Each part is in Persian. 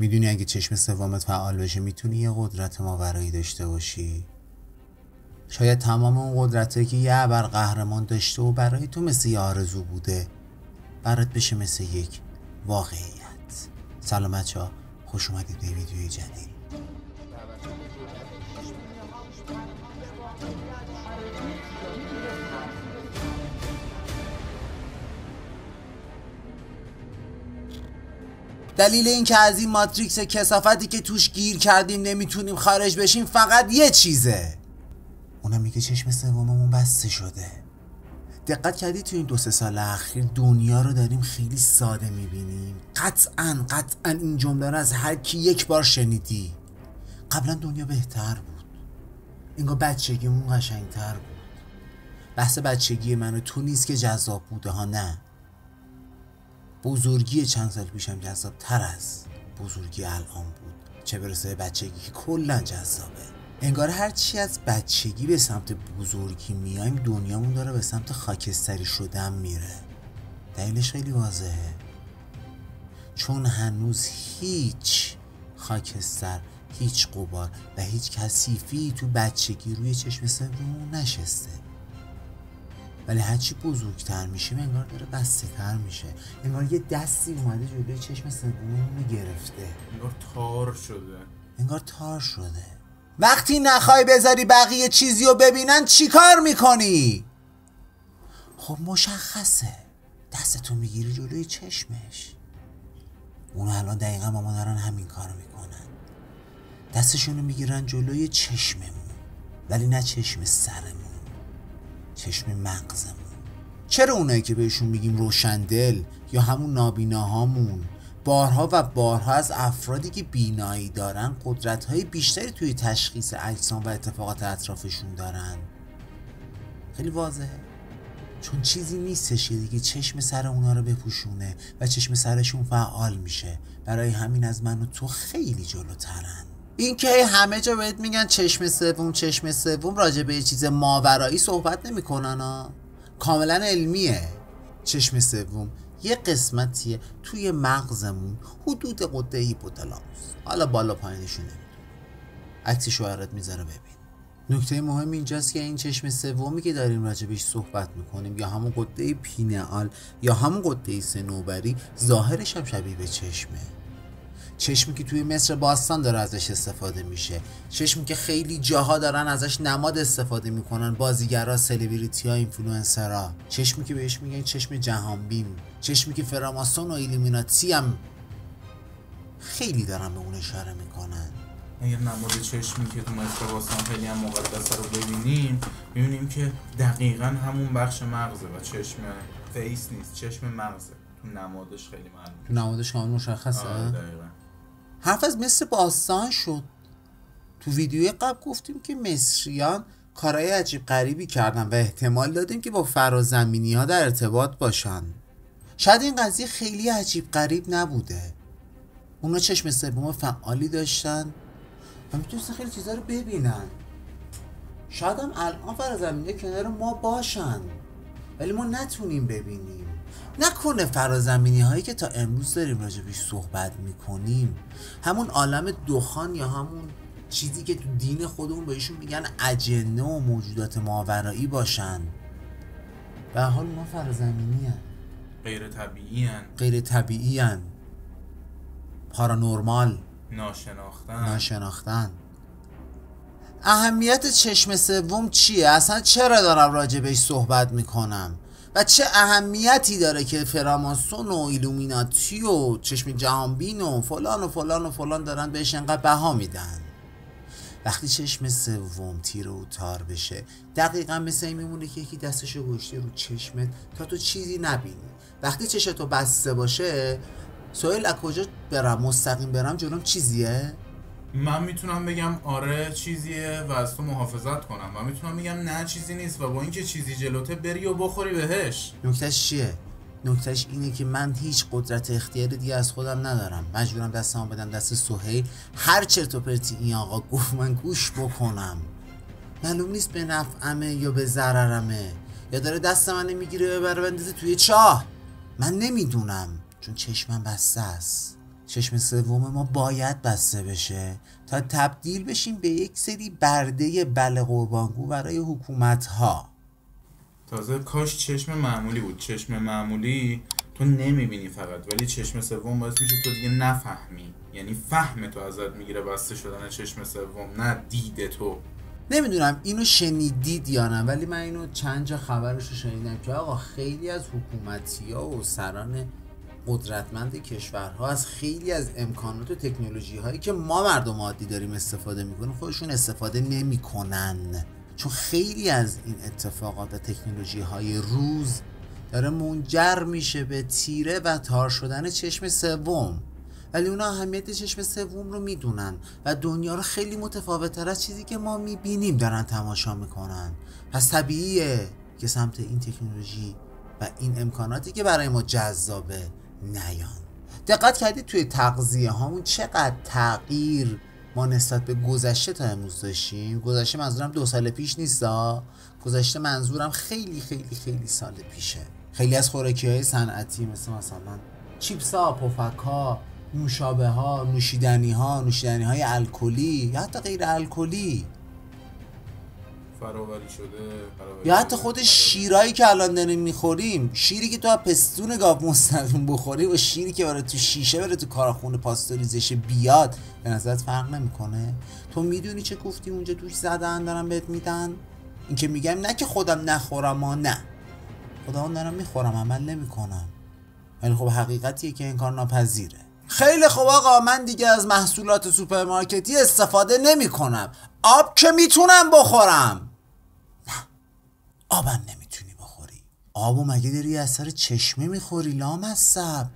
میدونی اگه چشم سومت فعال بشه میتونی یه قدرت ماورایی داشته باشی. شاید تمام اون قدرتایی که یه ابرقهرمان داشته و برای تو مثل یه آرزو بوده برات بشه مثل یک واقعیت. سلام بچه‌ها، خوش اومدید به ویدیوی جدید. دلیل این که از این ماتریکس کثافتی که توش گیر کردیم نمیتونیم خارج بشیم فقط یه چیزه، اونم میگه چشم سوممون بسته شده. دقت کردی تو این 2-3 سال اخیر دنیا رو داریم خیلی ساده میبینیم؟ قطعاً این جمله رو از هر کی یک بار شنیدی. قبلا دنیا بهتر بود، انگار بچگیمون قشنگتر بود. بحث بچگی من و تو نیست که جذاب بوده ها، نه، بزرگی چند سال پیشم جذاب تر از بزرگی الان بود، چه برسه بچگی که کلا جذابه. انگار هرچی از بچگی به سمت بزرگی میایم دنیامون داره به سمت خاکستری شدن میره. دلیلش خیلی واضحه، چون هنوز هیچ خاکستر، هیچ غبار و هیچ کثیفی تو بچگی روی چشم سوممون نشسته. ولی هرچی بزرگتر میشه انگار داره بسته تر میشه، انگار یه دستی اومده جلوی چشم سوممون رو گرفته، انگار تار شده. وقتی نخوای بذاری بقیه چیزی رو ببینن چی کار میکنی؟ خب مشخصه، دستتو میگیری جلوی چشمش. اون الان دقیقا ماما دارن همین کار میکنن، دستشونو میگیرن جلوی چشممون، ولی نه چشم سرمون، چشم مغزمون. چرا اونایی که بهشون میگیم روشندل یا همون نابیناهامون بارها و بارها از افرادی که بینایی دارن قدرت‌های بیشتری توی تشخیص اجسام و اتفاقات اطرافشون دارن؟ خیلی واضحه، چون چیزی نیستش که دیگه چشم سر اونا رو بپوشونه و چشم سرشون فعال میشه. برای همین از من و تو خیلی جلوترن. این که همه جا بهت میگن چشم سوم راجع به یه چیز ماورایی صحبت نمیکنن ها، کاملا علمیه. چشم سوم یه قسمتیه توی مغزمون حدود غده هیپوتالاموس، حالا بالا پایینشو نمیدونم، عکس شوهرت میذاره ببین. نکته مهم اینجاست که این چشم سومی که داریم راجبش صحبت میکنیم یا همون غده پینئال یا همون غده صنوبری ظاهرش هم شبیه به چشمه. چشمی که توی مصر باستان داره ازش استفاده میشه، چشمی که خیلی جاها دارن ازش نماد استفاده میکنن، بازیگرا، سلبریتی‌ها، اینفلوئنسرها. چشمی که بهش میگن چشم جهانبین، چشمی که فراماسون و ایلومیناتی هم خیلی دارن به اون اشاره میکنن. اگر نماد چشمی که تو مصر باستان خیلی هم مقدسه رو ببینیم میبینیم که دقیقا همون بخش مغزه و چشم فیس نیست، چشم مغزه. تو نمادش خیلی معلومه، تو نمادش کامل مشخصه. دقیقا. حرف از مصر باستان شد. تو ویدیوی قبل گفتیم که مصریان کارهای عجیب غریبی کردن و احتمال دادیم که با فرازمینی ها در ارتباط باشن. شاید این قضیه خیلی عجیب غریب نبوده، اونا چشم سوم فعالی داشتن و میتونستن خیلی چیزا رو ببینن. شاید هم الان فرازمینی کنار ما باشن ولی ما نتونیم ببینیم. نکنه فرازمینی هایی که تا امروز داریم راجبش صحبت میکنیم همون عالم دخان یا همون چیزی که تو دین خودمون بهشون میگن اجنه و موجودات ماورایی باشن؟ به حال اونا فرازمینی هن، غیر طبیعی هن، پارانورمال، ناشناختن. اهمیت چشم سوم چیه؟ اصلا چرا دارم راجبش صحبت میکنم؟ و چه اهمیتی داره که فراماسون و ایلومیناتی و چشم جهانبین و فلان و فلان و فلان دارن بهش انقدر بها میدن؟ وقتی چشم سوم تیره و تار بشه دقیقا مثل این میمونه که یکی دستشو گذاشته رو چشمت تا تو چیزی نبینی. وقتی چشتو بسته باشه سوال از کجا برم؟ مستقیم برم جلوم چیزیه؟ من میتونم بگم آره چیزیه و از تو محافظت کنم، و میتونم بگم نه چیزی نیست و با اینکه چیزی جلوته بری و بخوری بهش. نکتهش چیه؟ نکتهش اینه که من هیچ قدرت اختیاری دیگه از خودم ندارم، مجبورم دستمو بدم دست سهیل، هر چرت و پرتی این آقا گفت من گوش بکنم. معلوم نیست به نفعمه یا به ضررمه، یا داره دست من میگیره ببره بندازه توی چاه. من نمیدونم چون چشمم بسته است، چشم سوم ما باید بسته بشه تا تبدیل بشیم به یک سری برده بله قربانگو برای حکومت ها. تازه کاش چشم معمولی بود. چشم معمولی تو نمیبینی فقط، ولی چشم سوم باعث میشه تو دیگه نفهمی، یعنی فهم تو ازت میگیره بسته شدن چشم سوم، نه دید تو. نمیدونم اینو شنیدید یا نه، ولی من اینو چند جا خبرشو شنیدم که آقا خیلی از حکومتی‌ها و سران قدرتمند کشورها از خیلی از امکانات و تکنولوژی هایی که ما مردم عادی داریم استفاده میکنیم خودشون استفاده نمیکنن، چون خیلی از این اتفاقات و تکنولوژی های روز داره منجر میشه به تیره و تار شدن چشم سوم. ولی اونا اهمیت چشم سوم رو میدونن و دنیا رو خیلی متفاوت‌تر از چیزی که ما میبینیم دارن تماشا میکنن. پس طبیعیه که سمت این تکنولوژی و این امکاناتی که برای ما جذابه نیان. دقت کردید توی تغذیه هامون چقدر تغییر ما نسبت به گذشته تا امروز داشتیم؟ گذشته منظورم 2 سال پیش نیستا، گذشته منظورم خیلی خیلی خیلی سال پیشه. خیلی از خوراکی های صنعتی مثلا چیپس ها، پفک ها، نوشابه ها، نوشیدنی های الکلی یا حتی غیر الکلی، فراوری شده یا حتی خود شیرایی که الان داریم میخوریم، شیری که تو از پستون گاو مستقیم بخوری و شیری که بره تو شیشه بره تو کارخونه پاستوریزش بیاد به نظرت فرق نمیکنه؟ تو میدونی چه گفتی اونجا توش زدن دارن بهت میدن؟ این که میگم نه که خودم نخورم ها، نه خودم دارم میخورم عمل نمیکنم، ولی خب حقیقتیه که این کار ناپذیره. خیلی خوب آقا، من دیگه از محصولات سوپرمارکتی استفاده نمی کنم. آب که میتونم بخورم. نه، آبم نمیتونی بخوری. آبو مگه داری از سر چشمه میخوری لامصب؟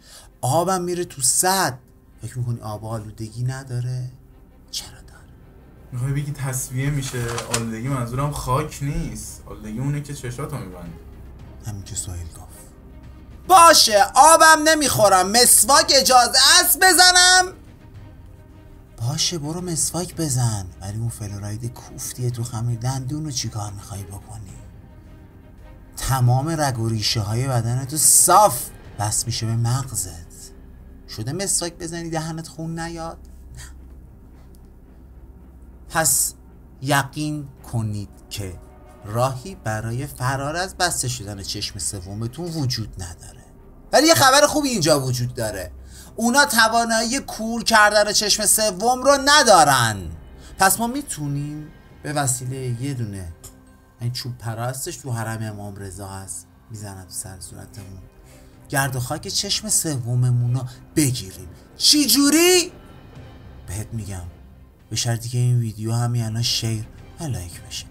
آبم میره تو سد. فکر میکنی آب آلودگی نداره؟ چرا داره؟ میخوای بگی تصفیه میشه؟ آلودگی منظورم خاک نیست، آلودگی اونه که چشاتو میبنده. همین که سوهیل گفت. باشه، آبم نمیخورم، مسواک اجازه است بزنم؟ باشه برو مسواک بزن، ولی اون فلوراید کوفتیه تو خمیر دندون رو چی کار میخوایی بکنی؟ تمام رگ و ریشه های بدنتو صاف بس میشه به مغزت. شده مسواک بزنی دهنت خون نیاد؟ نه. پس یقین کنید که راهی برای فرار از بسته شدن چشم سومتون وجود نداره. ولی یه خبر خوبی اینجا وجود داره، اونا توانایی کور کردن چشم سوم رو ندارن. پس ما میتونیم به وسیله یه دونه این چوب پرستش تو حرم امام رضا هست میزنن تو سر صورتمون، گرد و خاک چشم سوممون رو بگیریم. چی جوری؟ بهت میگم، به شرطی که این ویدیو همین الان شیر و لایک بشه.